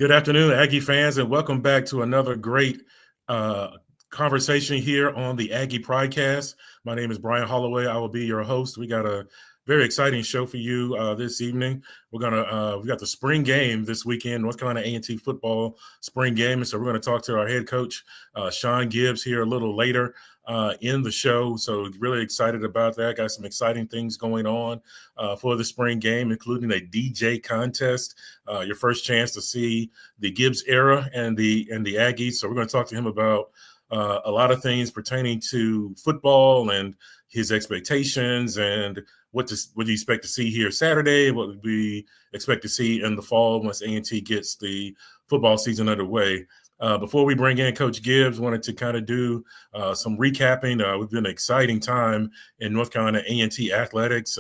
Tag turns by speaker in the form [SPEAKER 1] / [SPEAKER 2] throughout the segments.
[SPEAKER 1] Good afternoon, Aggie fans, and welcome back to another great uh, conversation here on the Aggie Pridecast. My name is Brian Holloway. I will be your host. We got a very exciting show for you this evening. We got the spring game this weekend, North Carolina A&T football spring game, and so we're going to talk to our head coach, Sean Gibbs, here a little later in the show. So really excited about that. Got some exciting things going on for the spring game, including a DJ contest. Your first chance to see the Gibbs era and the Aggies. So we're going to talk to him about a lot of things pertaining to football and his expectations and what do you expect to see here Saturday, what would we expect to see in the fall once A&T gets the football season underway. Before we bring in Coach Gibbs, wanted to kind of do some recapping. We've been an exciting time in North Carolina A&T Athletics.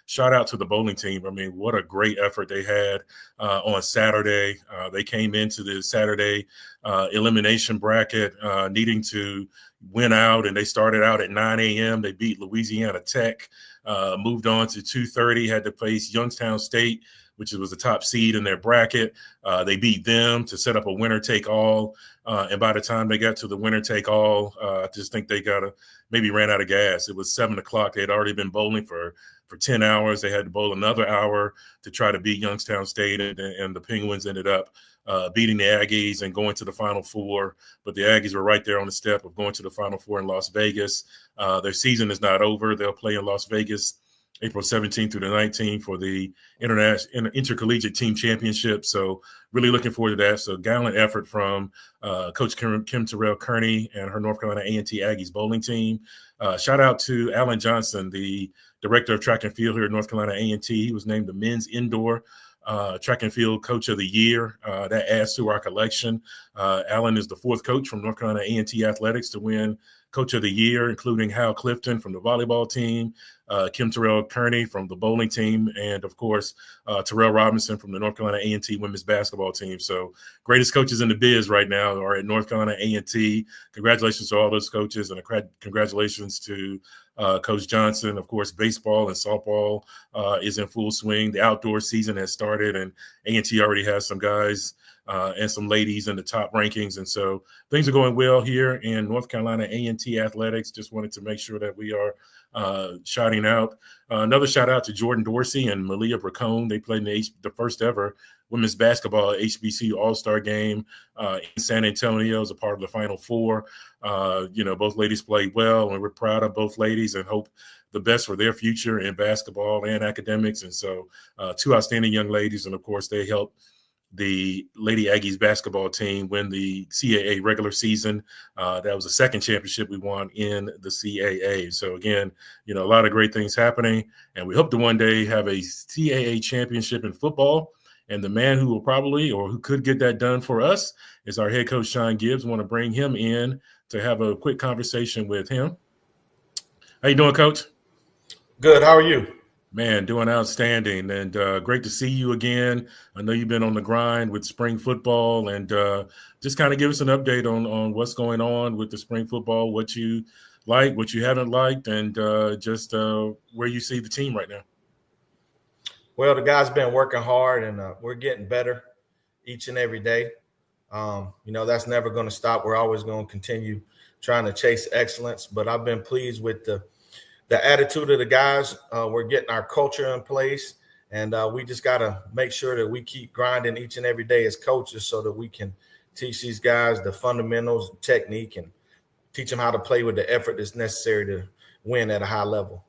[SPEAKER 1] Shout out to the bowling team. I mean, what a great effort they had on Saturday. They came into the Saturday elimination bracket needing to win out, and they started out at 9 a.m. They beat Louisiana Tech, moved on to 2:30, had to face Youngstown State, which was the top seed in their bracket. They beat them to set up a winner-take-all. And by the time they got to the winner-take-all, I just think they maybe ran out of gas. It was 7 o'clock. They had already been bowling for 10 hours. They had to bowl another hour to try to beat Youngstown State, and the Penguins ended up beating the Aggies and going to the Final Four. But the Aggies were right there on the step of going to the Final Four in Las Vegas. Their season is not over. They'll play in Las Vegas April 17th through the 19th for the Intercollegiate Team Championship. So really looking forward to that. So gallant effort from Coach Kim Terrell-Kearney and her North Carolina A&T Aggies bowling team. Shout out to Alan Johnson, the director of track and field here at North Carolina A&T. He was named the men's indoor track and field coach of the year. That adds to our collection. Alan is the fourth coach from North Carolina A&T Athletics to win Coach of the Year, including Hal Clifton from the volleyball team, Kim Terrell-Kearney from the bowling team, and, of course, Terrell Robinson from the North Carolina A&T women's basketball team. So greatest coaches in the biz right now are at North Carolina A&T. Congratulations to all those coaches, and congratulations to Coach Johnson. Of course, baseball and softball is in full swing. The outdoor season has started, and A&T already has some guys and some ladies in the top rankings. And so things are going well here in North Carolina A&T Athletics. Just wanted to make sure that we are shouting out. Another shout out to Jordan Dorsey and Malia Bracone. They played in the first ever women's basketball HBCU All-Star game in San Antonio as a part of the Final Four. Both ladies played well, and we're proud of both ladies and hope the best for their future in basketball and academics. And so two outstanding young ladies, and of course they helped the Lady Aggies basketball team win the CAA regular season. That was the second championship we won in the CAA. So again, a lot of great things happening, and we hope to one day have a CAA championship in football. And the man who will probably, or who could get that done for us, is our head coach, Sean Gibbs. I want to bring him in to have a quick conversation with him. How you doing, Coach?
[SPEAKER 2] Good. How are you?
[SPEAKER 1] Man, doing outstanding, and great to see you again. I know you've been on the grind with spring football, and just kind of give us an update on what's going on with the spring football, what you like, what you haven't liked, and just where you see the team right now.
[SPEAKER 2] Well, the guys been working hard, and we're getting better each and every day. That's never going to stop. We're always going to continue trying to chase excellence, but I've been pleased with the attitude of the guys. We're getting our culture in place, and we just got to make sure that we keep grinding each and every day as coaches so that we can teach these guys the fundamentals, technique, and teach them how to play with the effort that's necessary to win at a high level.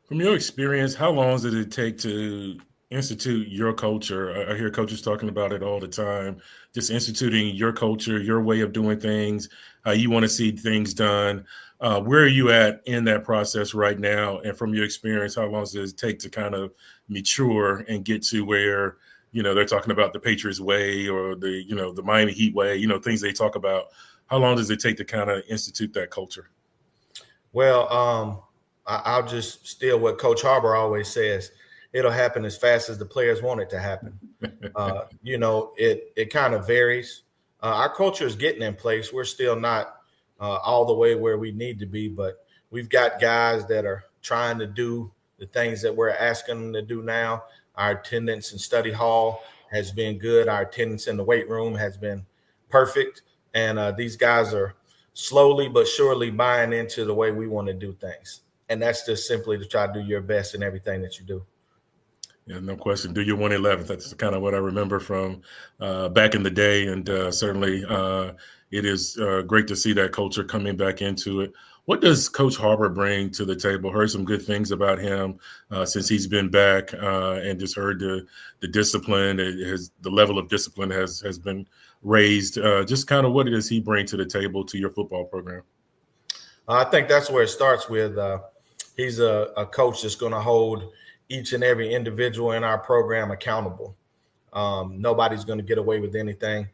[SPEAKER 1] From your experience, how long did it take to institute your culture? I hear coaches talking about it all the time, just instituting your culture, your way of doing things, how you want to see things done. Where are you at in that process right now? And from your experience, how long does it take to kind of mature and get to where, they're talking about the Patriots way or the Miami Heat way, things they talk about. How long does it take to kind of institute that culture?
[SPEAKER 2] Well, I'll just steal what Coach Harbour always says. It'll happen as fast as the players want it to happen. It kind of varies. Our culture is getting in place. We're still not all the way where we need to be, but we've got guys that are trying to do the things that we're asking them to do now. Our attendance in study hall has been good. Our attendance in the weight room has been perfect. And these guys are slowly but surely buying into the way we want to do things. And that's just simply to try to do your best in everything that you do.
[SPEAKER 1] Yeah, no question. Do your 111th. That's kind of what I remember from back in the day. And certainly it is great to see that culture coming back into it. What does Coach Harbor bring to the table? Heard some good things about him since he's been back, and just heard the discipline. The level of discipline has been raised. Just kind of what does he bring to the table to your football program?
[SPEAKER 2] I think that's where it starts with. He's a coach that's going to hold each and every individual in our program accountable. Nobody's going to get away with anything.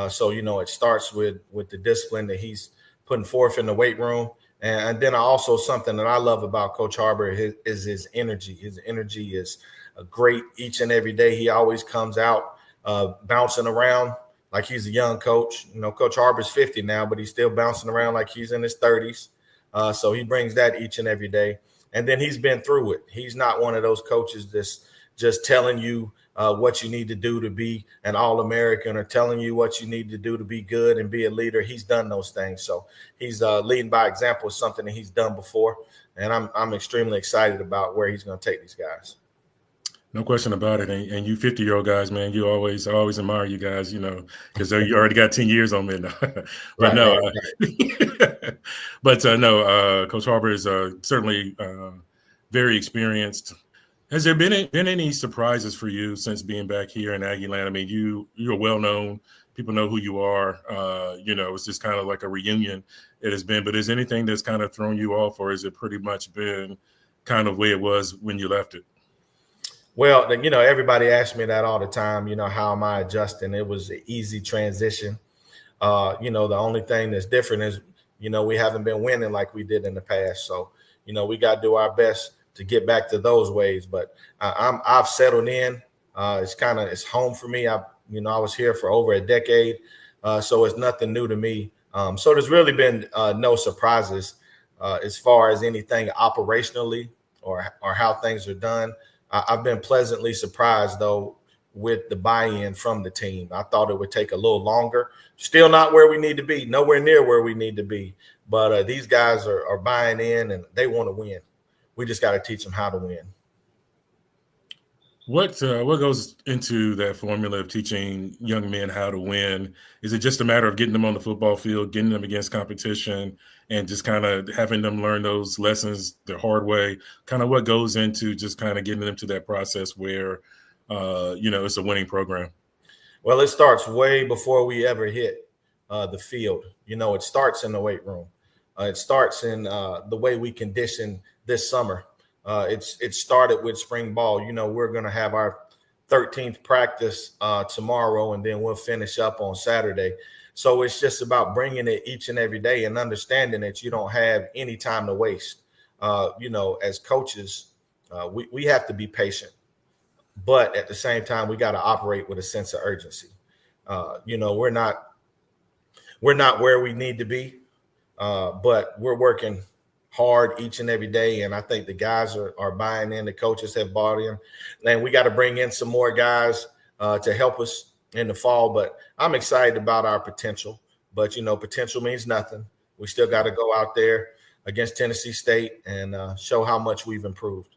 [SPEAKER 2] So it starts with the discipline that he's putting forth in the weight room. And then also something that I love about Coach Harbor is his energy. His energy is great each and every day. He always comes out bouncing around like he's a young coach. Coach Harbor's 50 now, but he's still bouncing around like he's in his 30s. So he brings that each and every day. And then he's been through it. He's not one of those coaches that's just telling you what you need to do to be an All-American or telling you what you need to do to be good and be a leader. He's done those things. So he's leading by example is something that he's done before. And I'm extremely excited about where he's going to take these guys.
[SPEAKER 1] No question about it. And you 50-year-old guys, man, I always admire you guys, because you already got 10 years on me now. But no, Coach Harbor is certainly very experienced. Has there been any surprises for you since being back here in Aggie Land? I mean, you're well known. People know who you are. It's just kind of like a reunion it has been. But is anything that's kind of thrown you off, or has it pretty much been kind of the way it was when you left it?
[SPEAKER 2] Well, everybody asks me that all the time. How am I adjusting? It was an easy transition. The only thing that's different is, we haven't been winning like we did in the past. So, we got to do our best to get back to those ways. But I've settled in. It's home for me. I was here for over a decade. So it's nothing new to me. So there's really been no surprises as far as anything operationally or how things are done. I've been pleasantly surprised, though, with the buy-in from the team. I thought it would take a little longer. Still not where we need to be, nowhere near where we need to be. But these guys are buying in, and they want to win. We just got to teach them how to win.
[SPEAKER 1] What goes into that formula of teaching young men how to win? Is it just a matter of getting them on the football field, getting them against competition, and just kind of having them learn those lessons the hard way? Kind of what goes into just kind of getting them to that process where, it's a winning program?
[SPEAKER 2] Well, it starts way before we ever hit the field. It starts in the weight room. It starts in the way we condition this summer. It started with spring ball. We're going to have our 13th practice tomorrow, and then we'll finish up on Saturday. So it's just about bringing it each and every day and understanding that you don't have any time to waste. As coaches, we have to be patient, but at the same time, we got to operate with a sense of urgency. We're not where we need to be, but we're working hard each and every day. And I think the guys are buying in. The coaches have bought in. And we got to bring in some more guys to help us in the fall. But I'm excited about our potential. But, potential means nothing. We still got to go out there against Tennessee State and show how much we've improved.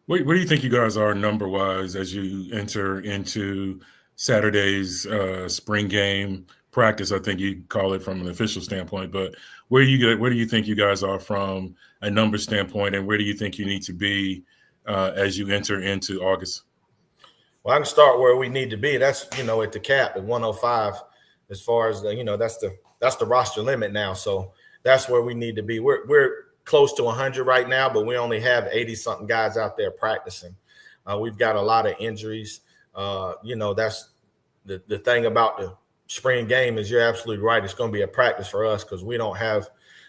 [SPEAKER 1] Where do you think you guys are number-wise as you enter into Saturday's spring game practice? I think you call it from an official standpoint, but where do you think you guys are from a number standpoint, and where do you think you need to be as you enter into August?
[SPEAKER 2] Well, I can start where we need to be. That's at the cap at 105. As far as that's the roster limit now. So that's where we need to be. We're close to 100 right now, but we only have 80 something guys out there practicing. We've got a lot of injuries. That's the thing about the spring game is you're absolutely right. It's going to be a practice for us because we don't have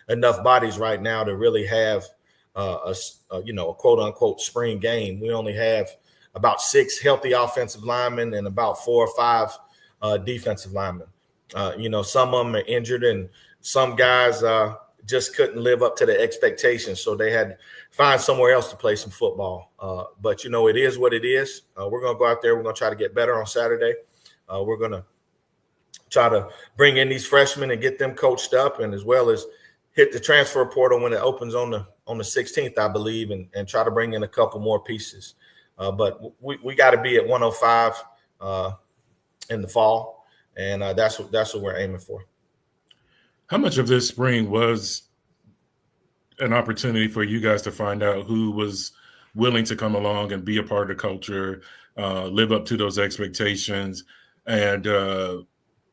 [SPEAKER 2] enough bodies right now to really have a quote unquote spring game. We only have about 6 healthy offensive linemen and about 4 or 5 defensive linemen. Some of them are injured and some guys just couldn't live up to the expectations. So they had to find somewhere else to play some football. But, it is what it is. We're going to go out there. We're going to try to get better on Saturday. We're going to try to bring in these freshmen and get them coached up, and as well as hit the transfer portal when it opens on the 16th, I believe, and try to bring in a couple more pieces. But we got to be at 105 in the fall, and that's what we're aiming for.
[SPEAKER 1] How much of this spring was an opportunity for you guys to find out who was willing to come along and be a part of the culture, live up to those expectations, and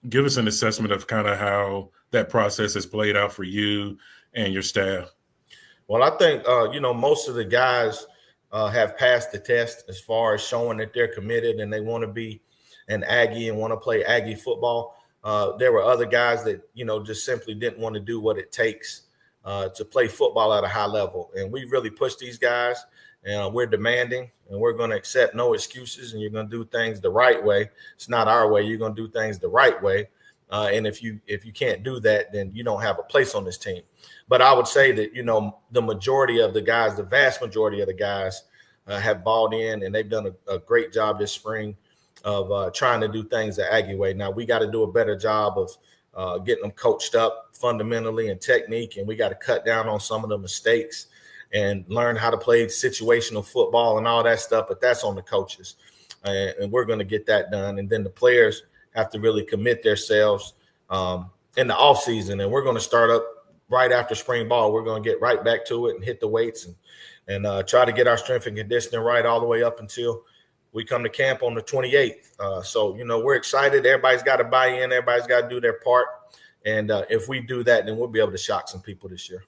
[SPEAKER 1] give us an assessment of kind of how that process has played out for you and your staff?
[SPEAKER 2] Well, I think, most of the guys have passed the test as far as showing that they're committed and they want to be an Aggie and want to play Aggie football. There were other guys that, just simply didn't want to do what it takes to play football at a high level. And we really pushed these guys, and we're demanding, and we're going to accept no excuses, and you're going to do things the right way. It's not our way. You're going to do things the right way. And if you can't do that, then you don't have a place on this team. But I would say that, the majority of the guys, the vast majority of the guys have bought in, and they've done a great job this spring of trying to do things the Aggie way. Now, we got to do a better job of getting them coached up fundamentally and technique, and we got to cut down on some of the mistakes and learn how to play situational football and all that stuff. But that's on the coaches, and we're going to get that done. And then the players have to really commit themselves in the offseason, and we're going to start up right after spring ball. We're going to get right back to it and hit the weights and try to get our strength and conditioning right all the way up until we come to camp on the 28th. So, we're excited. Everybody's got to buy in. Everybody's got to do their part. And if we do that, then we'll be able to shock some people this year.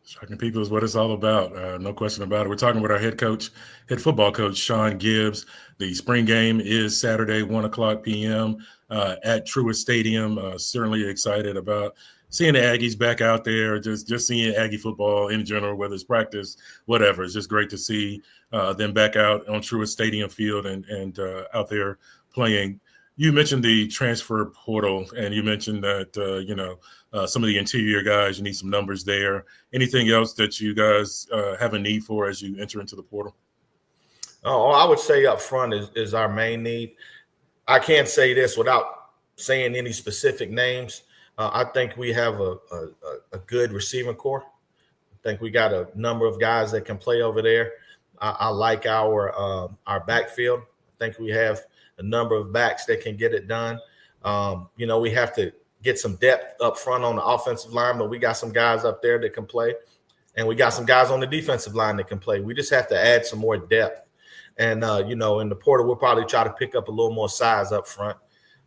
[SPEAKER 1] Shocking people is what it's all about. No question about it. We're talking with our head football coach, Sean Gibbs. The spring game is Saturday, 1:00 p.m. At Truist Stadium. Certainly excited about seeing the Aggies back out there, just seeing Aggie football in general, whether it's practice, whatever. It's just great to see them back out on Truist Stadium field and out there playing. You mentioned the transfer portal, and you mentioned that, some of the interior guys, you need some numbers there. Anything else that you guys have a need for as you enter into the portal?
[SPEAKER 2] Oh, I would say up front is our main need. I can't say this without saying any specific names. I think we have a good receiving core. I think we got a number of guys that can play over there. I like our backfield. I think we have a number of backs that can get it done. We have to get some depth up front on the offensive line, but we got some guys up there that can play, and we got some guys on the defensive line that can play. We just have to add some more depth. And, in the portal, we'll probably try to pick up a little more size up front,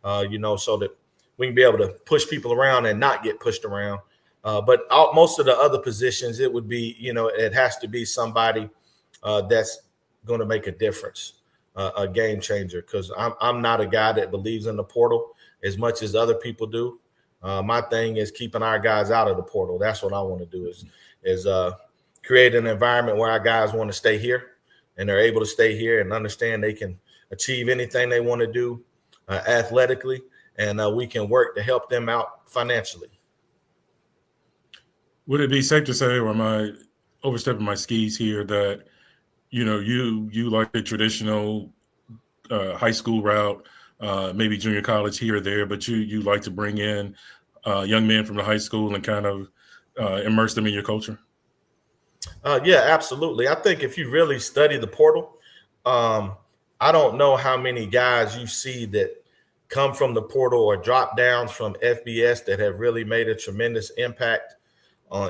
[SPEAKER 2] so that we can be able to push people around and not get pushed around. But most of the other positions, it would be, it has to be somebody that's going to make a difference, a game changer, because I'm not a guy that believes in the portal as much as other people do. My thing is keeping our guys out of the portal. That's what I want to do is create an environment where our guys want to stay here and they're able to stay here and understand they can achieve anything they want to do athletically, and we can work to help them out financially.
[SPEAKER 1] Would it be safe to say, or am I overstepping my skis here, that you like the traditional high school route, maybe junior college here or there, but you like to bring in young men from the high school and kind of immerse them in your culture?
[SPEAKER 2] Yeah, absolutely. I think if you really study the portal, I don't know how many guys you see that come from the portal or drop downs from FBS that have really made a tremendous impact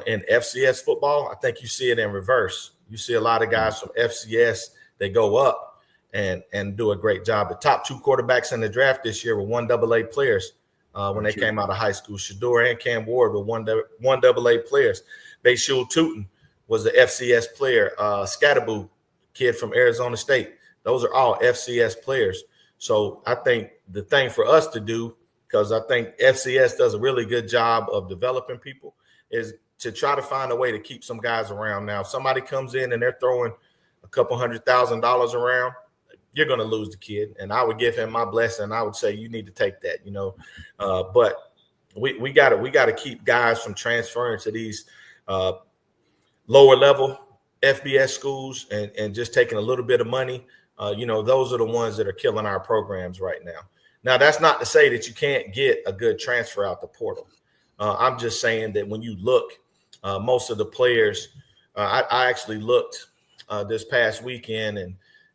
[SPEAKER 2] in FCS football. I think you see it in reverse. You see a lot of guys from FCS that go up and do a great job. The top two quarterbacks in the draft this year were 1AA players when they came out of high school. Shador and Cam Ward were 1AA players. Bayshul Tootin was the FCS player. Scatterboo, kid from Arizona State. Those are all FCS players. So I think the thing for us to do, because I think FCS does a really good job of developing people, is to try to find a way to keep some guys around. Now, if somebody comes in and they're throwing a couple $100,000 around, you're going to lose the kid. And I would give him my blessing. I would say you need to take that, But we got to keep guys from transferring to these lower level FBS schools and just taking a little bit of money. Those are the ones that are killing our programs right now. Now, that's not to say that you can't get a good transfer out the portal. I'm just saying that when you look, most of the players, I actually looked this past weekend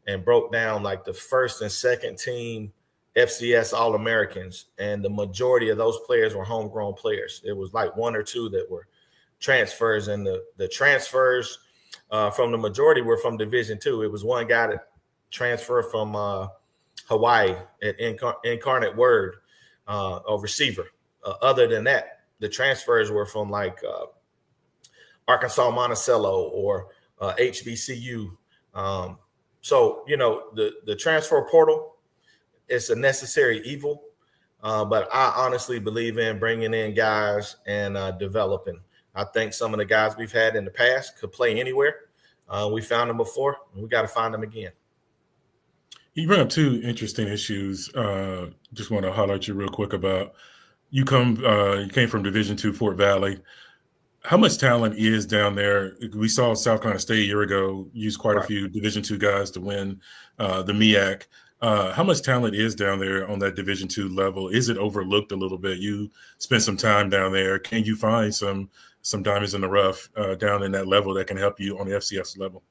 [SPEAKER 2] and broke down like the first and second team FCS All-Americans, and the majority of those players were homegrown players. It was like one or two that were transfers, and the transfers from the majority were from Division II. It was one guy that transferred from Hawaii at Incarnate Word, a receiver. Other than that, the transfers were from like Arkansas Monticello or HBCU. So, the transfer portal, it's a necessary evil, but I honestly believe in bringing in guys and developing. I think some of the guys we've had in the past could play anywhere. We found them before, and we got to find them again.
[SPEAKER 1] You bring up two interesting issues. Just want to highlight you real quick about you came from Division II Fort Valley. How much talent is down there? We saw South Carolina State a year ago use quite a few Division II guys to win the MEAC. How much talent is down there on that Division II level? Is it overlooked a little bit? You spent some time down there. Can you find some diamonds in the rough down in that level that can help you on the FCS level?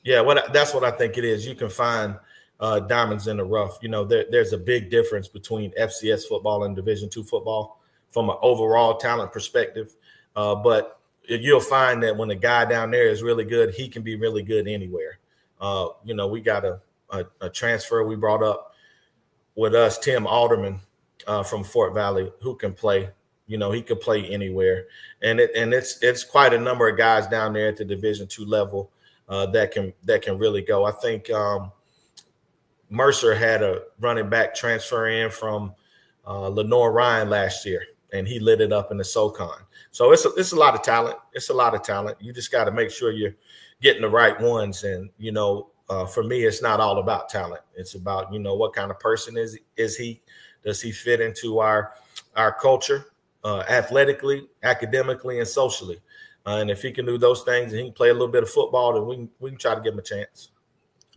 [SPEAKER 2] Yeah, that's what I think it is. You can find diamonds in the rough. There's a big difference between FCS football and Division II football from an overall talent perspective. But you'll find that when a guy down there is really good, he can be really good anywhere. We got a transfer we brought up with us, Tim Alderman from Fort Valley, who can play. He could play anywhere, and it's quite a number of guys down there at the Division II level that can really go. I think Mercer had a running back transfer in from Lenore Ryan last year, and he lit it up in the SoCon. So it's a lot of talent. It's a lot of talent. You just got to make sure you're getting the right ones. And, for me, it's not all about talent. It's about, what kind of person is he? Does he fit into our culture athletically, academically, and socially? And if he can do those things and he can play a little bit of football, then we can try to give him a chance.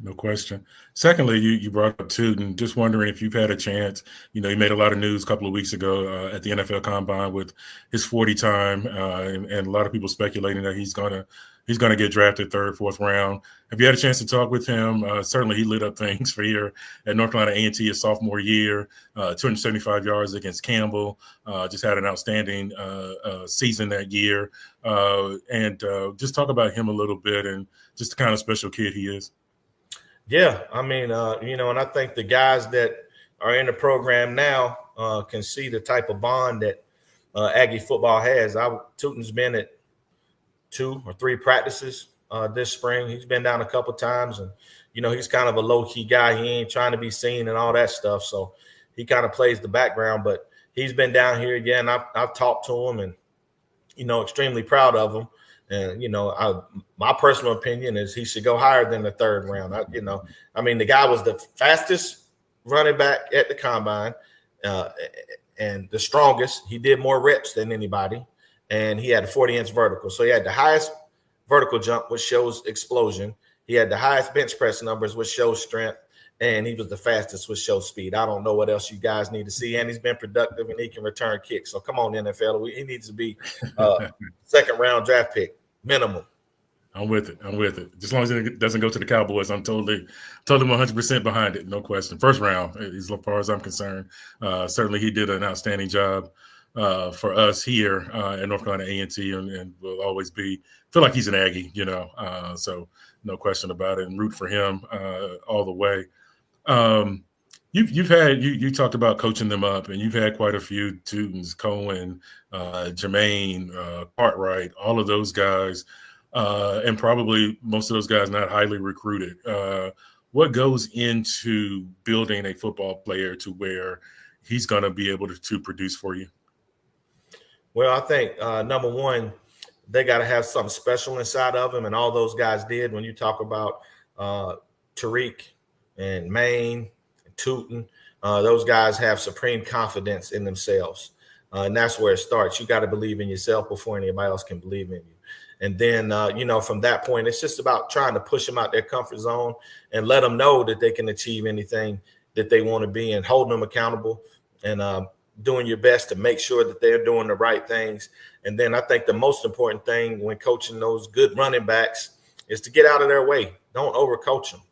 [SPEAKER 1] No question. Secondly, you brought up Tootin. Just wondering if you've had a chance. He made a lot of news a couple of weeks ago at the NFL Combine with his 40 time, and a lot of people speculating that he's gonna get drafted third, fourth round. Have you had a chance to talk with him? Certainly, he lit up things for here at North Carolina A&T his sophomore year. 275 yards against Campbell. Just had an outstanding season that year. And just talk about him a little bit and just the kind of special kid he is.
[SPEAKER 2] Yeah, I mean, and I think the guys that are in the program now can see the type of bond that Aggie football has. Tootin's been at 2 or 3 practices this spring. He's been down a couple times, and he's kind of a low-key guy. He ain't trying to be seen and all that stuff, so he kind of plays the background. But he's been down here again. I've talked to him, and extremely proud of him. And, my personal opinion is he should go higher than the third round. The guy was the fastest running back at the combine and the strongest. He did more reps than anybody, and he had a 40-inch vertical. So he had the highest vertical jump, which shows explosion. He had the highest bench press numbers, which shows strength, and he was the fastest, which shows speed. I don't know what else you guys need to see, and he's been productive, and he can return kicks. So come on, NFL. He needs to be second-round draft pick. Minimum.
[SPEAKER 1] I'm with it. Just as long as it doesn't go to the Cowboys, I'm totally 100% behind it. No question. First round, as far as I'm concerned. Certainly he did an outstanding job for us here at North Carolina A&T and will always feel like he's an Aggie, so no question about it, and root for him all the way. You talked about coaching them up, and you've had quite a few Tootins, Cohen, Jermaine, Cartwright, all of those guys, and probably most of those guys not highly recruited. What goes into building a football player to where he's going to be able to produce for you?
[SPEAKER 2] Well, I think number one, they got to have something special inside of them, and all those guys did. When you talk about Tariq and Maine, Tootin, those guys have supreme confidence in themselves. And that's where it starts. You got to believe in yourself before anybody else can believe in you. And then, from that point, it's just about trying to push them out their comfort zone and let them know that they can achieve anything that they want to be, and holding them accountable, and doing your best to make sure that they're doing the right things. And then I think the most important thing when coaching those good running backs is to get out of their way. Don't overcoach them.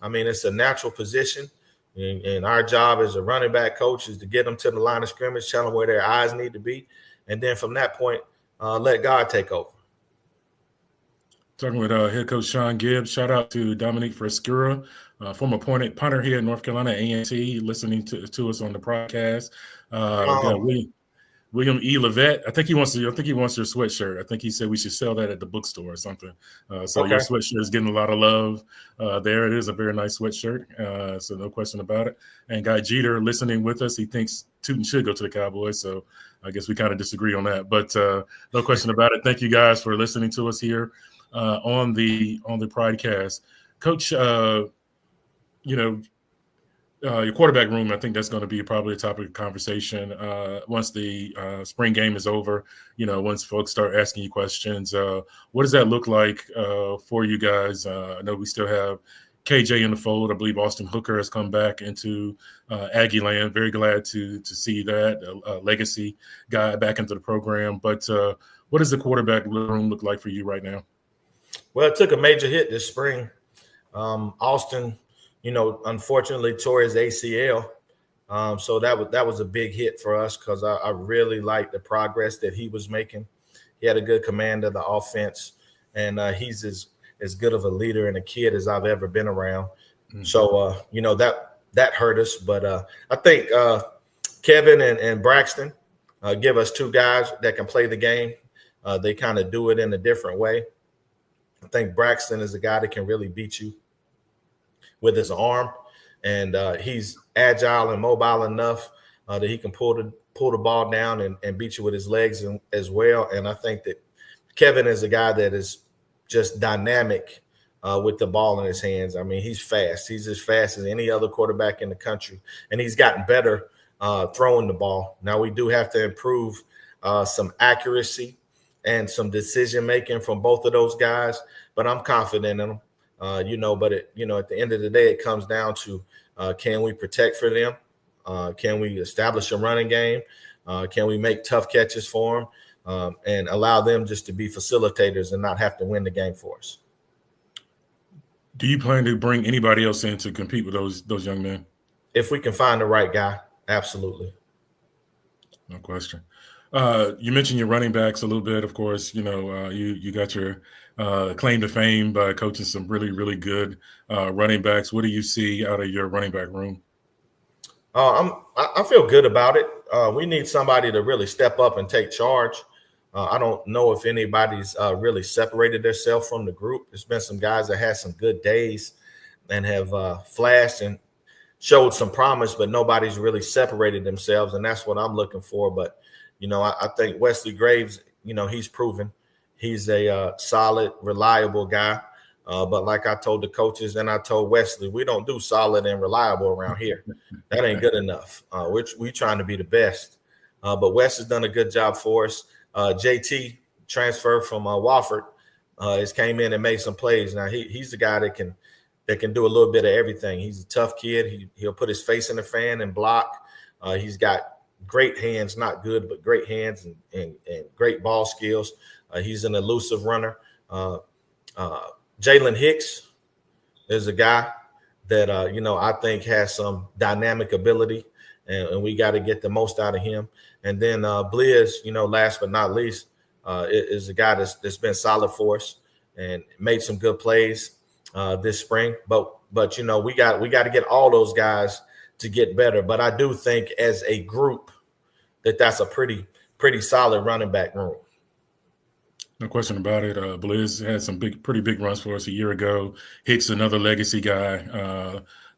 [SPEAKER 2] I mean, it's a natural position. And our job as a running back coach is to get them to the line of scrimmage, tell them where their eyes need to be. And then from that point, let God take over.
[SPEAKER 1] Talking with head coach Sean Gibbs. Shout out to Dominique Frescura, former punter here in North Carolina, A&T, listening to us on the podcast. We got William E. Levette. I think he wants your sweatshirt. I think he said we should sell that at the bookstore or something. So okay. Your sweatshirt is getting a lot of love. There it is, a very nice sweatshirt. So no question about it. And Guy Jeter listening with us. He thinks Tootin should go to the Cowboys. So I guess we kind of disagree on that. But no question about it. Thank you guys for listening to us here on the Pridecast. Coach, your quarterback room, I think that's going to be probably a topic of conversation once the spring game is over. Once folks start asking you questions, what does that look like for you guys? I know we still have KJ in the fold. I believe Austin Hooker has come back into Aggie land. Very glad to see that legacy guy back into the program. But what does the quarterback room look like for you right now?
[SPEAKER 2] Well, it took a major hit this spring. Austin, unfortunately tore his ACL. So that was a big hit for us, because I really liked the progress that he was making. He had a good command of the offense, and he's as good of a leader and a kid as I've ever been around. Mm-hmm. So, that hurt us. But I think Kevin and Braxton give us two guys that can play the game. They kind of do it in a different way. I think Braxton is a guy that can really beat you with his arm, and he's agile and mobile enough that he can pull the ball down and beat you with his legs as well. And I think that Kevin is a guy that is just dynamic with the ball in his hands. I mean, he's fast. He's as fast as any other quarterback in the country, and he's gotten better throwing the ball. Now, we do have to improve some accuracy and some decision making from both of those guys, but I'm confident in them. But at the end of the day, it comes down to can we protect for them? Can we establish a running game? Can we make tough catches for them and allow them just to be facilitators and not have to win the game for us?
[SPEAKER 1] Do you plan to bring anybody else in to compete with those young men?
[SPEAKER 2] If we can find the right guy, absolutely.
[SPEAKER 1] No question. You mentioned your running backs a little bit. Of course, you got your claim to fame by coaching some really, really good running backs. What do you see out of your running back room?
[SPEAKER 2] I feel good about it. We need somebody to really step up and take charge. I don't know if anybody's really separated themselves from the group. There's been some guys that had some good days and have flashed and showed some promise, but nobody's really separated themselves, and that's what I'm looking for. But I think Wesley Graves, he's proven he's a solid, reliable guy. But like I told the coaches and I told Wesley, we don't do solid and reliable around here. That ain't good enough. We're trying to be the best. But Wes has done a good job for us. JT, transferred from Wofford, has came in and made some plays. Now he's the guy that can do a little bit of everything. He's a tough kid. He'll put his face in the fan and block. He's got great hands, not good, but great hands and great ball skills. He's an elusive runner. Jalen Hicks is a guy that, I think has some dynamic ability, and we got to get the most out of him. And then Blizz, last but not least, is a guy that's been solid for us and made some good plays this spring. But we got to get all those guys to get better. But I do think as a group that's a pretty solid running back room.
[SPEAKER 1] No question about it. Blizz had some pretty big runs for us a year ago. Hicks, another legacy guy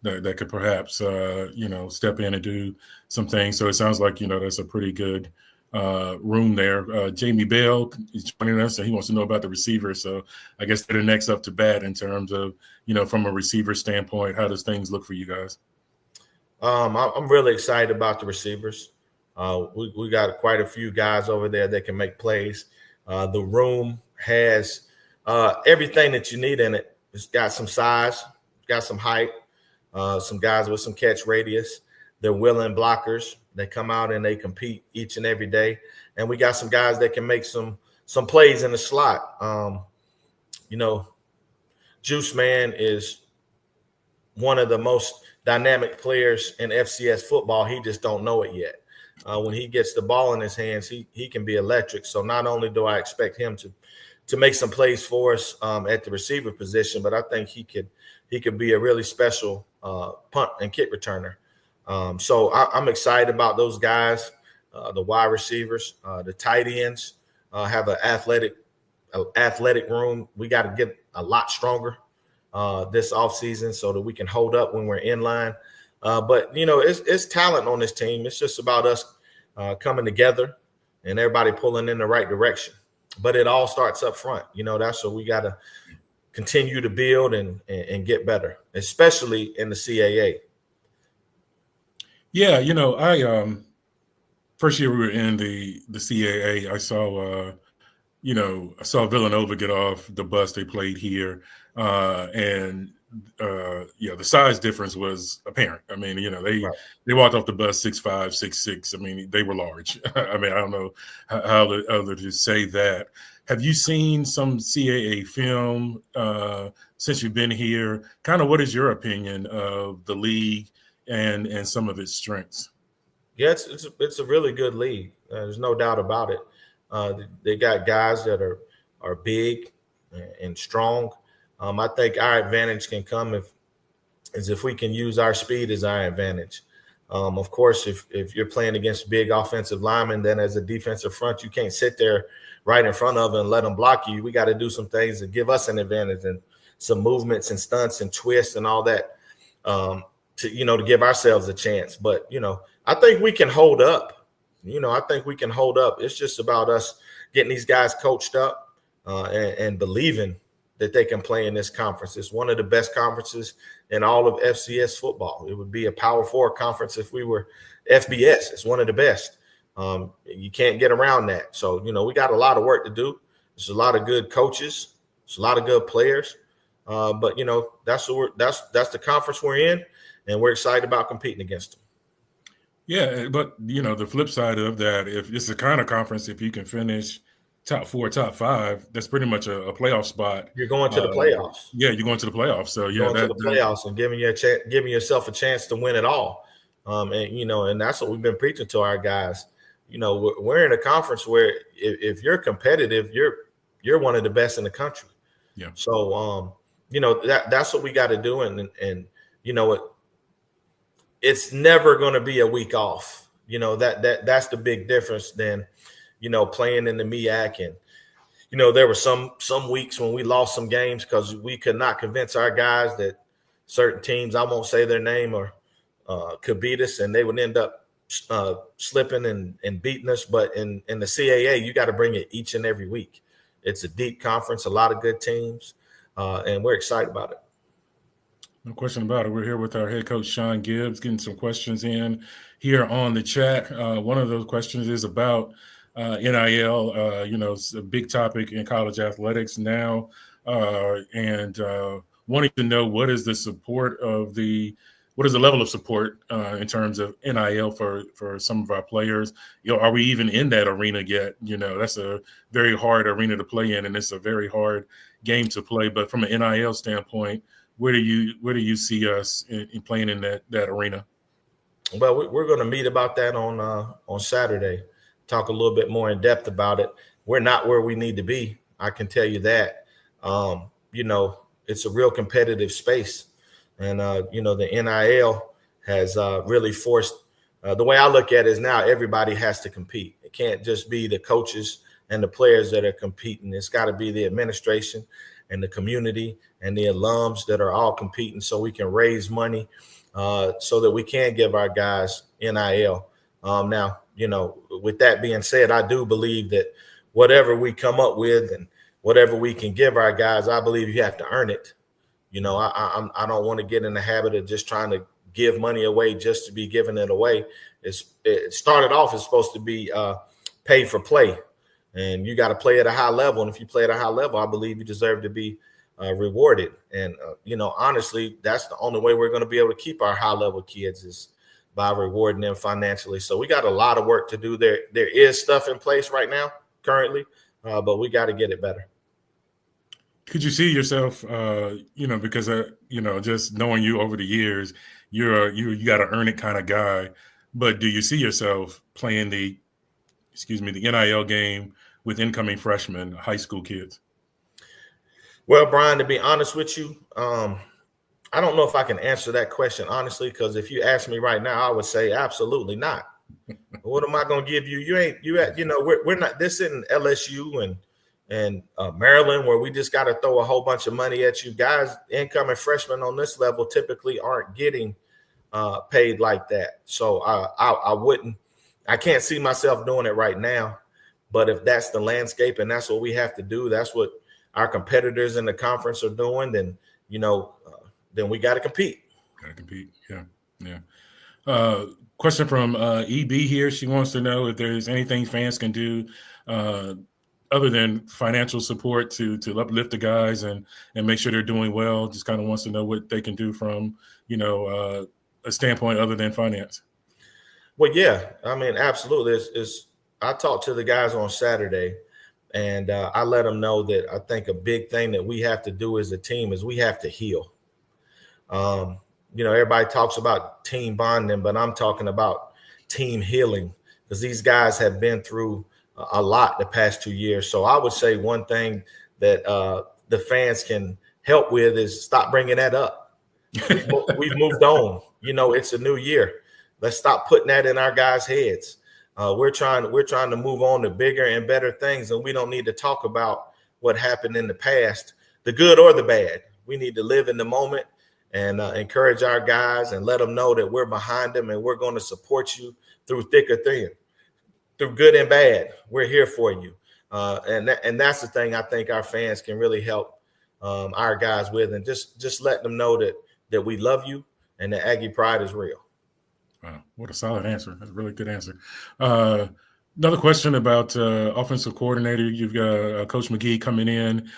[SPEAKER 1] that could perhaps, step in and do some things. So it sounds like, that's a pretty good room there. Jamie Bell is joining us, and he wants to know about the receiver. So I guess they're the next up to bat in terms of, from a receiver standpoint. How does things look for you guys?
[SPEAKER 2] I'm really excited about the receivers. We got quite a few guys over there that can make plays. The room has everything that you need in it. It's got some size, got some height, some guys with some catch radius. They're willing blockers. They come out and they compete each and every day. And we got some guys that can make some plays in the slot. Juice Man is one of the most dynamic players in FCS football. He just don't know it yet. When he gets the ball in his hands, he can be electric. So not only do I expect him to make some plays for us at the receiver position, but I think he could be a really special punt and kick returner. So I'm excited about those guys, the wide receivers, the tight ends have an athletic room. We got to get a lot stronger this offseason so that we can hold up when we're in line. But, it's talent on this team. It's just about us coming together and everybody pulling in the right direction. But it all starts up front. That's what we got to continue to build and get better, especially in the CAA.
[SPEAKER 1] Yeah, I first year we were in the CAA, I saw Villanova get off the bus. They played here, and the size difference was apparent. I mean, they walked off the bus 6'5", 6'6". I mean, they were large. I mean, I don't know how to say that. Have you seen some CAA film since you've been here? Kind of, what is your opinion of the league and some of its strengths?
[SPEAKER 2] Yeah, it's a really good league. There's no doubt about it. They got guys that are big and strong. I think our advantage can come if we can use our speed as our advantage. Of course, if you're playing against big offensive linemen, then as a defensive front, you can't sit there right in front of them and let them block you. We got to do some things that give us an advantage and some movements and stunts and twists and all that to give ourselves a chance. But, I think we can hold up. It's just about us getting these guys coached up and believing that they can play in this conference. It's one of the best conferences in all of FCS football. It would be a Power 4 conference if we were FBS. It's one of the best. You can't get around that. So, we got a lot of work to do. There's a lot of good coaches. There's a lot of good players. But, that's the conference we're in, and we're excited about competing against them.
[SPEAKER 1] Yeah, but, the flip side of that, if it's the kind of conference, if you can finish top 4, top 5, that's pretty much a playoff spot.
[SPEAKER 2] You're going to the playoffs.
[SPEAKER 1] Yeah, you're going to the playoffs. So,
[SPEAKER 2] going to the playoffs and giving yourself a chance to win it all. And that's what we've been preaching to our guys. We're in a conference where if you're competitive, you're one of the best in the country.
[SPEAKER 1] Yeah.
[SPEAKER 2] So, that's what we got to do. And it's never going to be a week off. That's the big difference than, playing in the MEAC. And, there were some weeks when we lost some games because we could not convince our guys that certain teams, I won't say their name, or could beat us, and they would end up slipping and beating us. But in the CAA, you got to bring it each and every week. It's a deep conference, a lot of good teams, and we're excited about it.
[SPEAKER 1] No question about it. We're here with our head coach, Sean Gibbs, getting some questions in here on the chat. One of those questions is about NIL. It's a big topic in college athletics now, and wanting to know what is the level of support in terms of NIL for some of our players. Are we even in that arena yet? That's a very hard arena to play in, and it's a very hard game to play. But from an NIL standpoint, where do you see us in playing in that arena?
[SPEAKER 2] Well, we're going to meet about that on Saturday. Talk a little bit more in depth about it. We're not where we need to be. I can tell you that. It's a real competitive space, and the NIL has really forced. The way I look at it is now everybody has to compete. It can't just be the coaches and the players that are competing. It's got to be the administration and the community and the alums that are all competing, so we can raise money so that we can give our guys NIL. Now, with that being said, I do believe that whatever we come up with and whatever we can give our guys, I believe you have to earn it. I don't want to get in the habit of just trying to give money away just to be giving it away. it started off as supposed to be pay for play, and you got to play at a high level. And if you play at a high level, I believe you deserve to be rewarded. And honestly, that's the only way we're going to be able to keep our high level kids is by rewarding them financially. So we got a lot of work to do there. There is stuff in place right now currently, but we got to get it better.
[SPEAKER 1] Could you see yourself, because, just knowing you over the years, you got to earn it kind of guy, but do you see yourself playing the NIL game with incoming freshmen, high school kids?
[SPEAKER 2] Well, Brian, to be honest with you, I don't know if I can answer that question honestly, because if you ask me right now, I would say absolutely not. What am I going to give you? We're not. This isn't LSU and Maryland where we just got to throw a whole bunch of money at you guys. Incoming freshmen on this level typically aren't getting paid like that. So I can't see myself doing it right now. But if that's the landscape and that's what we have to do, that's what our competitors in the conference are doing, then we got to compete.
[SPEAKER 1] Yeah. Question from EB here. She wants to know if there's anything fans can do other than financial support to uplift the guys and make sure they're doing well. Just kind of wants to know what they can do from, a standpoint other than finance.
[SPEAKER 2] Well, yeah, I mean, absolutely. I talked to the guys on Saturday, and I let them know that I think a big thing that we have to do as a team is we have to heal. Everybody talks about team bonding, but I'm talking about team healing because these guys have been through a lot the past 2 years. So I would say one thing that the fans can help with is stop bringing that up. We've moved on. It's a new year. Let's stop putting that in our guys' heads. We're trying to move on to bigger and better things, and we don't need to talk about what happened in the past, the good or the bad. We need to live in the moment and encourage our guys and let them know that we're behind them and we're going to support you through thick or thin, through good and bad. We're here for you. And that's the thing I think our fans can really help our guys with, and just let them know that we love you and that Aggie Pride is real.
[SPEAKER 1] Wow, what a solid answer. That's a really good answer. Another question about offensive coordinator. You've got Coach McGee coming in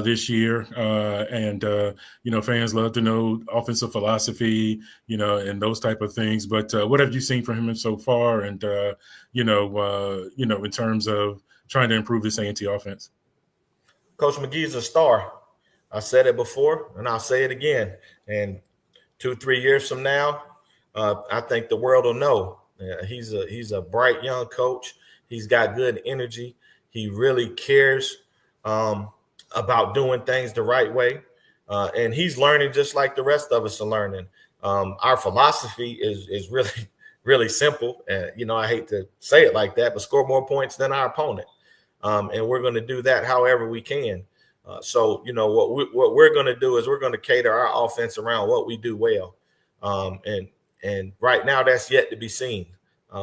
[SPEAKER 1] this year, and fans love to know offensive philosophy, and those type of things. But what have you seen from him so far? And in terms of trying to improve this A&T offense.
[SPEAKER 2] Coach McGee's a star. I said it before, and I'll say it again. And 2-3 years from now, I think the world will know. He's a bright young coach. He's got good energy. He really cares about doing things the right way. And he's learning just like the rest of us are learning. Our philosophy is really, really simple. And, I hate to say it like that, but score more points than our opponent. And we're going to do that however we can. So what we're going to do is we're going to cater our offense around what we do well. And right now that's yet to be seen.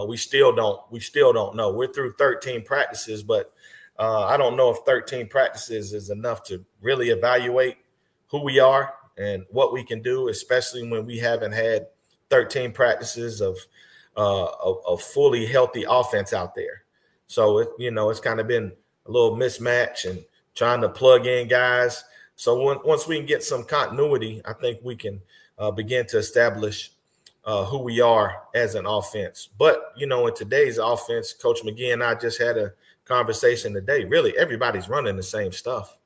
[SPEAKER 2] We still don't know. We're through 13 practices, but I don't know if 13 practices is enough to really evaluate who we are and what we can do, especially when we haven't had 13 practices of a fully healthy offense out there. So it's kind of been a little mismatch and trying to plug in guys. So once we can get some continuity, I think we can begin to establish who we are as an offense. But, in today's offense, Coach McGee and I just had a conversation today. Really, everybody's running the same stuff.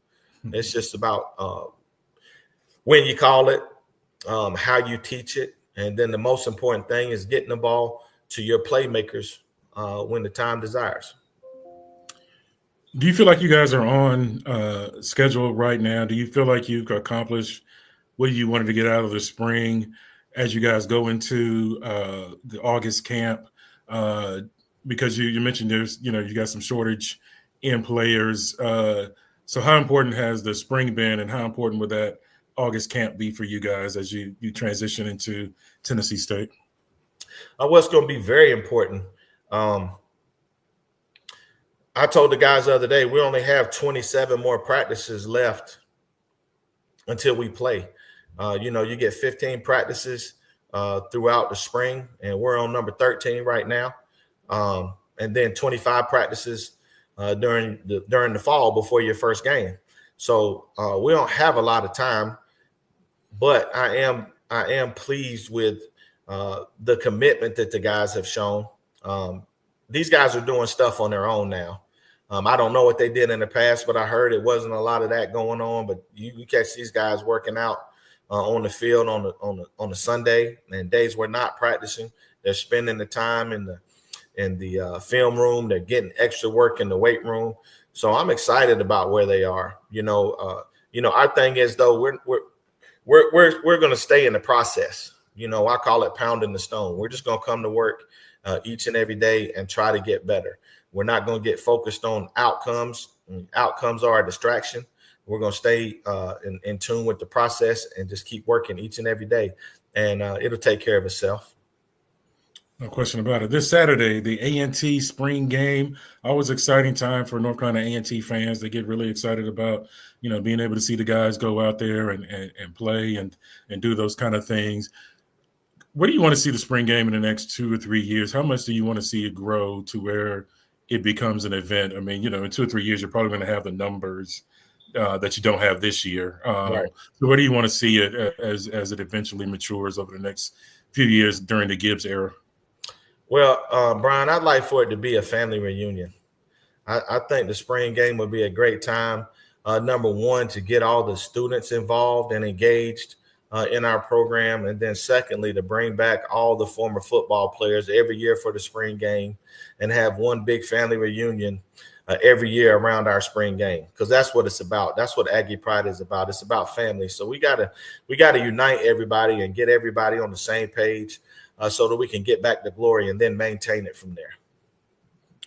[SPEAKER 2] It's just about when you call it, how you teach it. And then the most important thing is getting the ball to your playmakers when the time desires.
[SPEAKER 1] Do you feel like you guys are on schedule right now? Do you feel like you've accomplished what you wanted to get out of the spring as you guys go into the August camp? Because you mentioned there's, you got some shortage in players. So how important has the spring been, and how important would that August camp be for you guys as you transition into Tennessee State?
[SPEAKER 2] What's going to be very important. I told the guys the other day, we only have 27 more practices left until we play. You get 15 practices throughout the spring, and we're on number 13 right now. And then 25 practices during the fall before your first game. So we don't have a lot of time, but I am pleased with the commitment that the guys have shown. These guys are doing stuff on their own now. I don't know what they did in the past, but I heard it wasn't a lot of that going on. But you catch these guys working out on the field on the Sunday, and days we're not practicing. They're spending the time in the film room. They're getting extra work in the weight room. So I'm excited about where they are. Our thing is though we're going to stay in the process. I call it pounding the stone. We're just going to come to work each and every day and try to get better. We're not going to get focused on outcomes. Outcomes are a distraction. We're going to stay in tune with the process and just keep working each and every day. And it'll take care of itself.
[SPEAKER 1] No question about it. This Saturday, the A&T spring game, always exciting time for North Carolina A&T fans. They get really excited about, being able to see the guys go out there and play and do those kind of things. Where do you want to see the spring game in the next 2 or 3 years? How much do you want to see it grow to where it becomes an event? I mean, in 2 or 3 years, you're probably going to have the numbers that you don't have this year.
[SPEAKER 2] Right.
[SPEAKER 1] So where do you want to see it as it eventually matures over the next few years during the Gibbs era?
[SPEAKER 2] Well, Brian, I'd like for it to be a family reunion. I think the spring game would be a great time. Number one, to get all the students involved and engaged in our program. And then secondly, to bring back all the former football players every year for the spring game and have one big family reunion every year around our spring game, because that's what it's about. That's what Aggie Pride is about. It's about family. So we gotta unite everybody and get everybody on the same page so that we can get back to glory and then maintain it from there.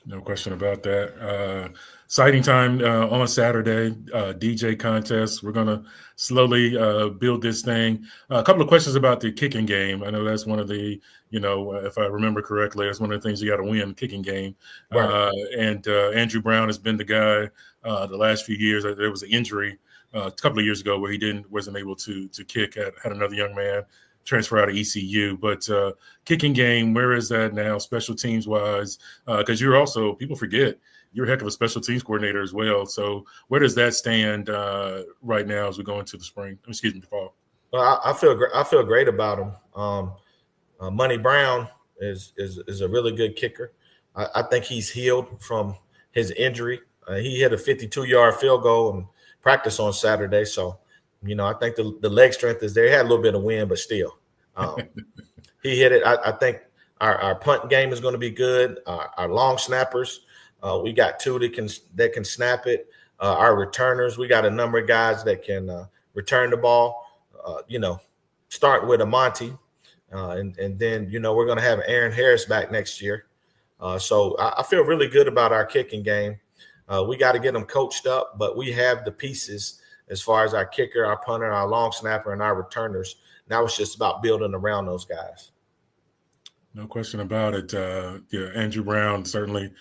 [SPEAKER 1] No question about that. Exciting time on Saturday, DJ contest. We're going to slowly build this thing. A couple of questions about the kicking game. I know that's one of the, if I remember correctly, that's one of the things you got to win, kicking game.
[SPEAKER 2] Right.
[SPEAKER 1] And Andrew Brown has been the guy the last few years. There was an injury a couple of years ago where he wasn't able to kick. Had another young man transfer out of ECU, but kicking game, where is that now, special teams wise? Because you're also, people forget, you're a heck of a special teams coordinator as well. So where does that stand right now as we go into the spring? Excuse me, the fall.
[SPEAKER 2] Well, I feel great about him. Money Brown is a really good kicker. I think he's healed from his injury. He hit a 52-yard field goal in practice on Saturday. So, I think the leg strength is there. He had a little bit of wind, but still, he hit it. I think our punt game is going to be good. Our long snappers, we got two that can snap it. Our returners, we got a number of guys that can return the ball. Start with Monty, and then we're going to have Aaron Harris back next year. So I feel really good about our kicking game. We got to get them coached up, but we have the pieces as far as our kicker, our punter, our long snapper, and our returners. Now it's just about building around those guys.
[SPEAKER 1] No question about it. Andrew Brown certainly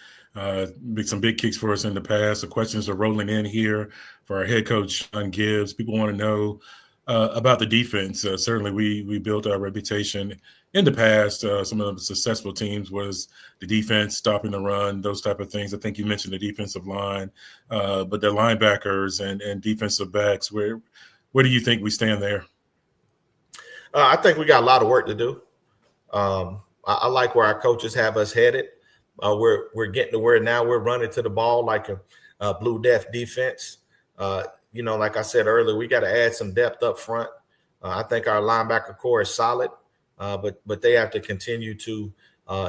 [SPEAKER 1] made some big kicks for us in the past. The questions are rolling in here for our head coach, Sean Gibbs. People want to know about the defense. Certainly we built our reputation in the past. Some of the successful teams was the defense, stopping the run, those type of things. I think you mentioned the defensive line, but the linebackers and defensive backs, where do you think we stand there?
[SPEAKER 2] I think we got a lot of work to do. I like where our coaches have us headed. We're getting to where now we're running to the ball like a Blue Death defense. Like I said earlier, we got to add some depth up front. I think our linebacker core is solid, but they have to continue to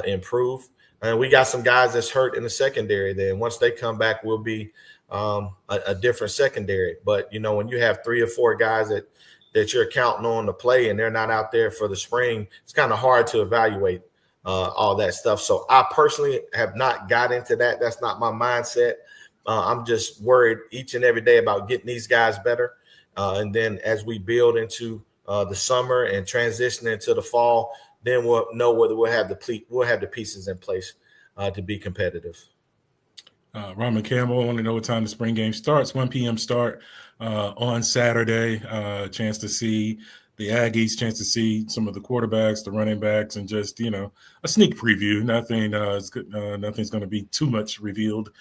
[SPEAKER 2] improve. And we got some guys that's hurt in the secondary. Then once they come back, we'll be a different secondary. But when you have 3 or 4 guys that you're counting on to play and they're not out there for the spring, it's kind of hard to evaluate all that stuff. So I personally have not got into that. That's not my mindset. I'm just worried each and every day about getting these guys better. And then as we build into the summer and transition into the fall, then we'll know whether we'll have the pieces in place to be competitive.
[SPEAKER 1] Ron Campbell, I want to know what time the spring game starts. 1 p.m. start on Saturday. Chance to see the Aggies, chance to see some of the quarterbacks, the running backs, and just, a sneak preview. Nothing's going to be too much revealed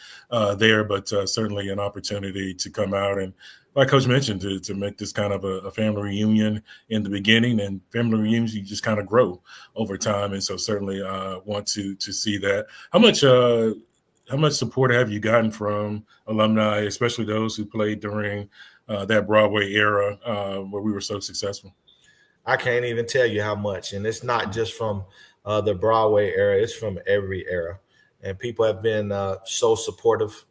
[SPEAKER 1] there, but certainly an opportunity to come out and, like Coach mentioned, to make this kind of a family reunion in the beginning, and family reunions, you just kind of grow over time. And so certainly want to see that. How much support have you gotten from alumni, especially those who played during that Broadway era where we were so successful?
[SPEAKER 2] I can't even tell you how much. And it's not just from the Broadway era, it's from every era. And people have been so supportive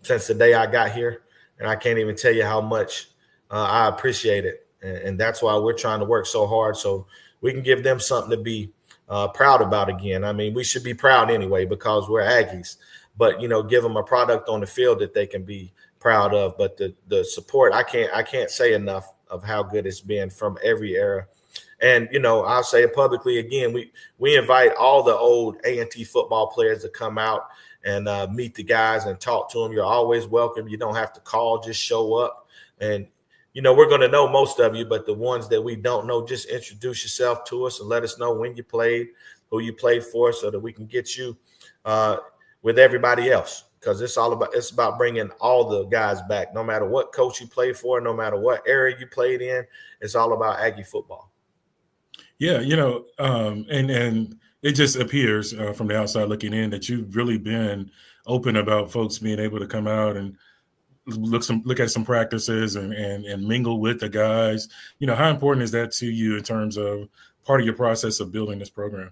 [SPEAKER 2] since the day I got here. And I can't even tell you how much I appreciate it. And that's why we're trying to work so hard so we can give them something to be proud about again. I mean, we should be proud anyway because we're Aggies. But, give them a product on the field that they can be proud of. But the support, I can't say enough of how good it's been from every era. And, I'll say it publicly again, we invite all the old A&T football players to come out and meet the guys and talk to them. You're always welcome. You don't have to call, just show up. And, we're going to know most of you, but the ones that we don't know, just introduce yourself to us and let us know when you played, who you played for, so that we can get you with everybody else. Because it's about bringing all the guys back, no matter what coach you played for, no matter what area you played in. It's all about Aggie football.
[SPEAKER 1] Yeah, and it just appears from the outside looking in that you've really been open about folks being able to come out and look at some practices and mingle with the guys. How important is that to you in terms of part of your process of building this program?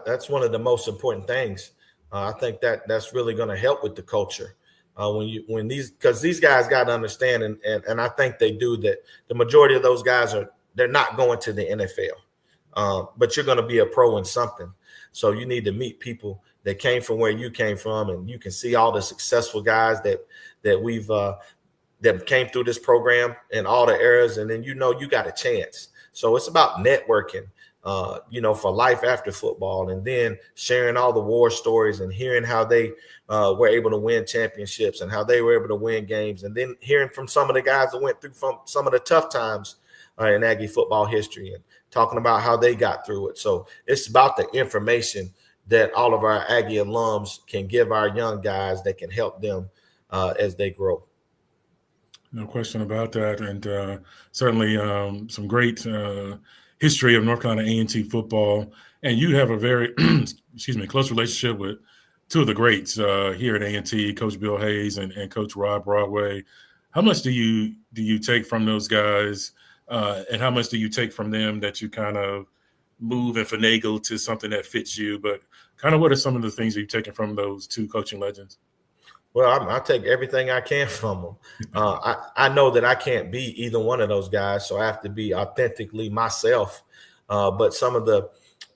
[SPEAKER 2] That's one of the most important things. I think that's really going to help with the culture because these guys got to understand, and I think they do, that the majority of those guys they're not going to the NFL, but you're going to be a pro in something. So you need to meet people that came from where you came from, and you can see all the successful guys that we've that came through this program in all the eras, and then you got a chance. So it's about networking. For life after football, and then sharing all the war stories and hearing how they were able to win championships and how they were able to win games, and then hearing from some of the guys that went through from some of the tough times in Aggie football history and talking about how they got through it. So it's about the information that all of our Aggie alums can give our young guys that can help them as they grow.
[SPEAKER 1] No question about that. And certainly some great history of North Carolina A&T football. And you have a very, close relationship with two of the greats here at A&T, Coach Bill Hayes and Coach Rod Broadway. How much do you take from those guys, and how much do you take from them that you kind of move and finagle to something that fits you? But kind of what are some of the things you've taken from those two coaching legends?
[SPEAKER 2] Well, I take everything I can from them. I know that I can't be either one of those guys, so I have to be authentically myself. But some of the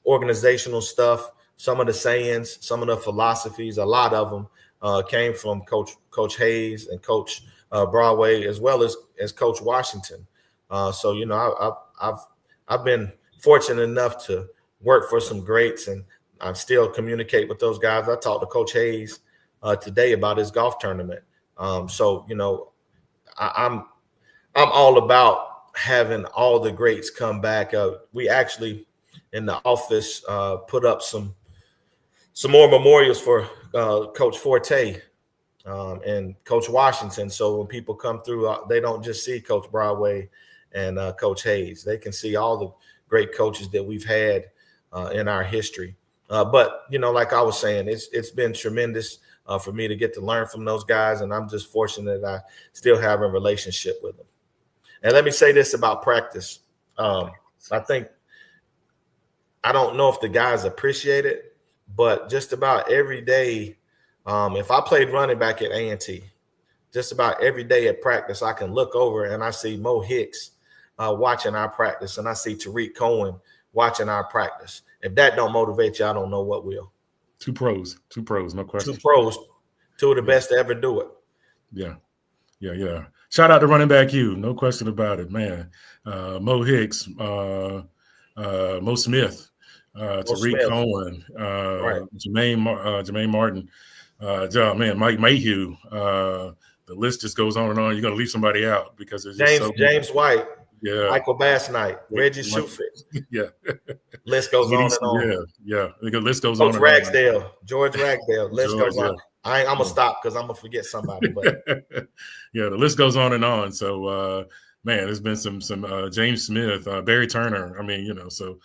[SPEAKER 2] organizational stuff, some of the sayings, some of the philosophies, a lot of them came from Coach Hayes and Coach Broadway, as well as Coach Washington. So I've been fortunate enough to work for some greats, and I still communicate with those guys. I talked to Coach Hayes today about his golf tournament. I'm all about having all the greats come back. We actually in the office put up some more memorials for Coach Forte and Coach Washington. So when people come through, they don't just see Coach Broadway and Coach Hayes. They can see all the great coaches that we've had in our history. But like I was saying, it's been tremendous for me to get to learn from those guys, and I'm just fortunate that I still have a relationship with them. And let me say this about practice. I don't know if the guys appreciate it, but just about every day, if I played running back at A&T, just about every day at practice, I can look over and I see Mo Hicks watching our practice, and I see Tariq Cohen watching our practice. If that don't motivate you, I don't know what will.
[SPEAKER 1] Two pros, no question.
[SPEAKER 2] Two pros, two of the best to ever do it.
[SPEAKER 1] Yeah. Shout out to running back you, no question about it, man. Mo Hicks, Mo Smith, Tariq Cohen,
[SPEAKER 2] right.
[SPEAKER 1] Jermaine Martin, man, Mike Mayhew. The list just goes on and on. You're going to leave somebody out because it's
[SPEAKER 2] James White.
[SPEAKER 1] Yeah.
[SPEAKER 2] Michael Bass Knight, Reggie Shufit.
[SPEAKER 1] Yeah.
[SPEAKER 2] List goes on and on.
[SPEAKER 1] Yeah. The list goes
[SPEAKER 2] Coach
[SPEAKER 1] on and
[SPEAKER 2] Ragsdale, George Ragsdale. List goes on.
[SPEAKER 1] Yeah.
[SPEAKER 2] I'm going to stop because I'm going to forget somebody. But
[SPEAKER 1] yeah, the list goes on and on. So, man, there's been some James Smith, Barry Turner. I mean, so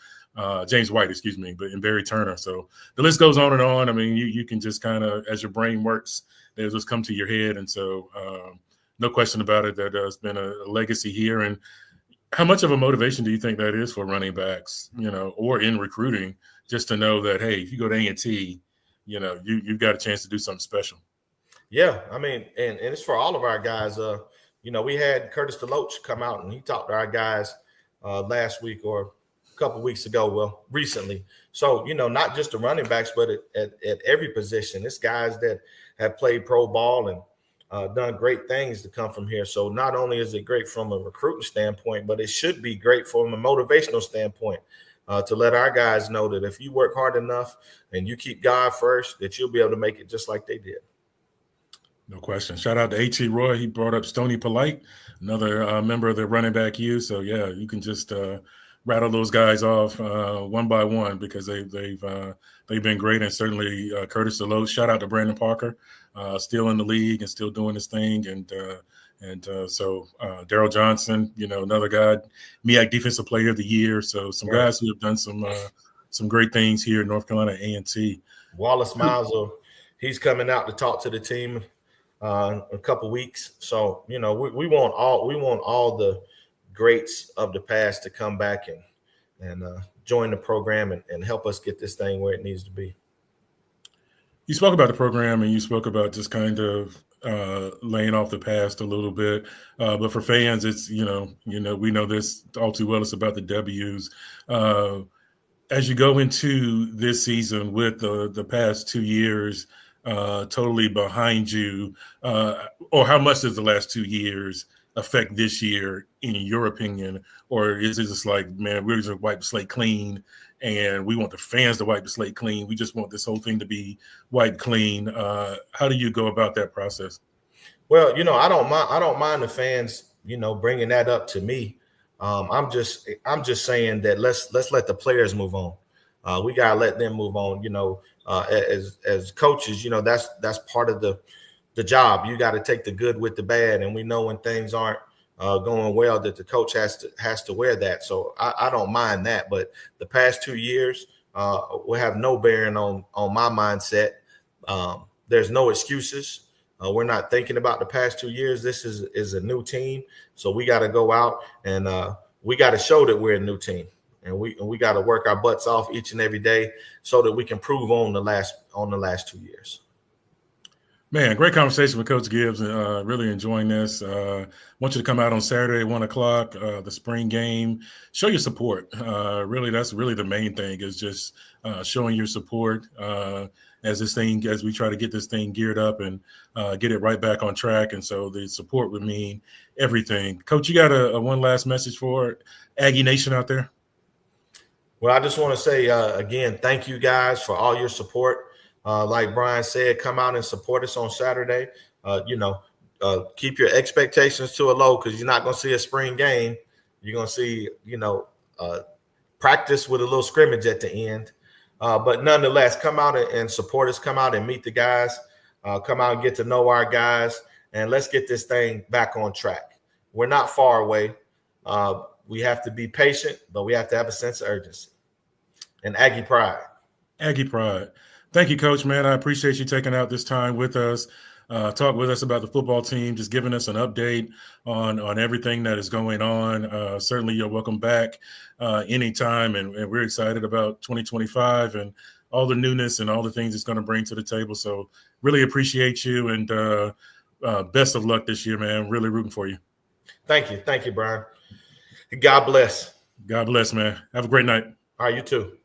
[SPEAKER 1] James White, excuse me, but in Barry Turner. So the list goes on and on. I mean, you can just kind of, as your brain works, they just come to your head. And so no question about it, that has been a legacy here. And how much of a motivation do you think that is for running backs, or in recruiting, just to know that, hey, if you go to A&T, you've got a chance to do something special?
[SPEAKER 2] Yeah, I mean, and it's for all of our guys. We had Curtis DeLoach come out and he talked to our guys last week or a couple weeks ago, well, recently. So, not just the running backs, but at every position. It's guys that have played pro ball and done great things to come from here. So not only is it great from a recruiting standpoint, but it should be great from a motivational standpoint to let our guys know that if you work hard enough and you keep God first, that you'll be able to make it just like they did.
[SPEAKER 1] No question. Shout out to H.E. Roy. He brought up Stoney Polite, another member of the running back U. So, yeah, you can just rattle those guys off one by one because they've been great. And certainly Curtis DeLoach. Shout out to Brandon Parker, still in the league and still doing his thing. And so Daryl Johnson, another guy, MEAC Defensive Player of the Year. So some guys who have done some great things here in North Carolina A&T.
[SPEAKER 2] Wallace Miles, he's coming out to talk to the team a couple weeks. So, we want all the greats of the past to come back and join the program and help us get this thing where it needs to be.
[SPEAKER 1] You spoke about the program and you spoke about just kind of laying off the past a little bit. But for fans, it's, we know this all too well. It's about the W's. As you go into this season with the past 2 years totally behind you, or how much does the last 2 years affect this year, in your opinion? Or is it just like, man, we're just wipe the slate clean and we want the fans to wipe the slate clean? We just want this whole thing to be wiped clean. How do you go about that process?
[SPEAKER 2] Well, I don't mind the fans, bringing that up to me. I'm just saying that let's let the players move on. We gotta let them move on. As coaches, that's part of the job. You got to take the good with the bad, and we know when things aren't going well that the coach has to wear that. So I don't mind that, but the past 2 years will have no bearing on my mindset. There's no excuses. We're not thinking about the past 2 years. This is a new team, so we got to go out and we got to show that we're a new team, and we got to work our butts off each and every day so that we can prove on the last 2 years.
[SPEAKER 1] Man, great conversation with Coach Gibbs. Really enjoying this. Want you to come out on Saturday at 1:00, the spring game. Show your support. Really, that's really the main thing, is just showing your support as we try to get this thing geared up and get it right back on track. And so the support would mean everything. Coach, you got a one last message for Aggie Nation out there?
[SPEAKER 2] Well, I just want to say again, thank you guys for all your support. Like Brian said, come out and support us on Saturday. Keep your expectations to a low, because you're not going to see a spring game. You're going to see, practice with a little scrimmage at the end. But nonetheless, come out and support us. Come out and meet the guys. Come out and get to know our guys. And let's get this thing back on track. We're not far away. We have to be patient, but we have to have a sense of urgency. And Aggie Pride.
[SPEAKER 1] Aggie Pride. Thank you, Coach, man. I appreciate you taking out this time with us, talk with us about the football team, just giving us an update on everything that is going on. Certainly, you're welcome back anytime, and we're excited about 2025 and all the newness and all the things it's going to bring to the table. So really appreciate you, and best of luck this year, man. Really rooting for you.
[SPEAKER 2] Thank you. Thank you, Brian. God bless.
[SPEAKER 1] God bless, man. Have a great night.
[SPEAKER 2] All right, you too.